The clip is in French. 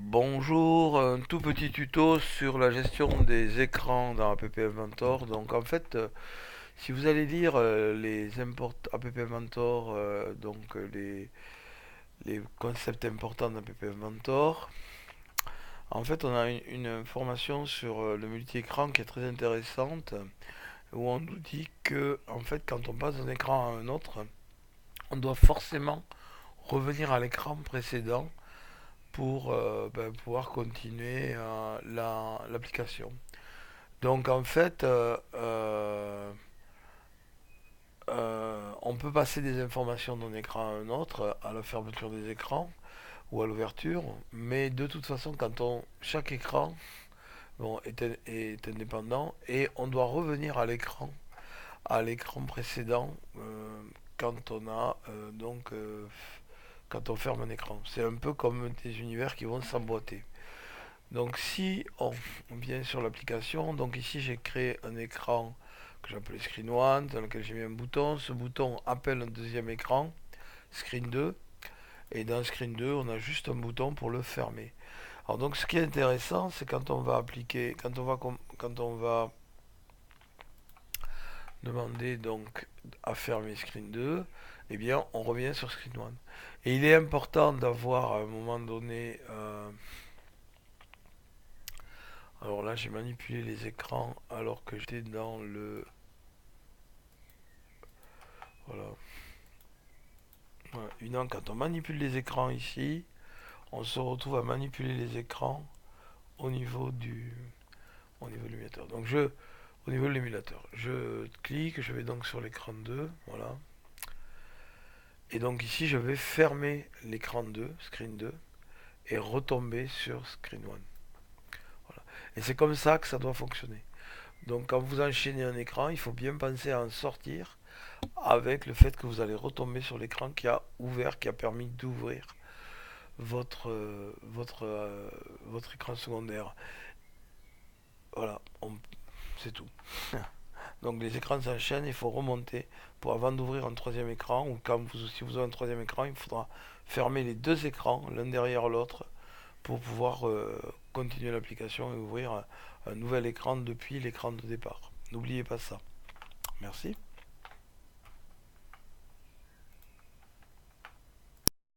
Bonjour, un tout petit tuto sur la gestion des écrans dans App Inventor. Donc en fait, si vous allez lire les import App Inventor, les concepts importants d'App Inventor, en fait on a une information sur le multi-écran qui est très intéressante, où on nous dit que en fait quand on passe d'un écran à un autre, on doit forcément revenir à l'écran précédent pour pouvoir continuer l'application. Donc en fait, on peut passer des informations d'un écran à un autre à la fermeture des écrans ou à l'ouverture, mais de toute façon, chaque écran est indépendant et on doit revenir à l'écran précédent quand on a quand on ferme un écran. C'est un peu comme des univers qui vont s'emboîter. Donc si on vient sur l'application, donc ici j'ai créé un écran que j'ai appelé Screen 1, dans lequel j'ai mis un bouton. Ce bouton appelle un deuxième écran, Screen 2, et dans Screen 2, on a juste un bouton pour le fermer. Alors donc ce qui est intéressant, c'est quand on va appliquer, quand on va demander donc à fermer Screen 2, eh bien on revient sur Screen 1. Et il est important d'avoir à un moment donné alors là, j'ai manipulé les écrans alors que j'étais dans le... Voilà. Ouais. Évidemment, quand on manipule les écrans ici, on se retrouve à manipuler les écrans au niveau au niveau de l'émulateur. Au niveau de l'émulateur, je clique, je vais donc sur l'écran 2, voilà. Et donc ici, je vais fermer l'écran 2, screen 2, et retomber sur screen 1. Voilà. Et c'est comme ça que ça doit fonctionner. Donc quand vous enchaînez un écran, il faut bien penser à en sortir avec le fait que vous allez retomber sur l'écran qui a ouvert, qui a permis d'ouvrir votre écran secondaire. Voilà, c'est tout. Donc les écrans s'enchaînent, il faut remonter pour avant d'ouvrir un troisième écran, ou si vous avez un troisième écran, il faudra fermer les deux écrans l'un derrière l'autre pour pouvoir continuer l'application et ouvrir un nouvel écran depuis l'écran de départ. N'oubliez pas ça. Merci.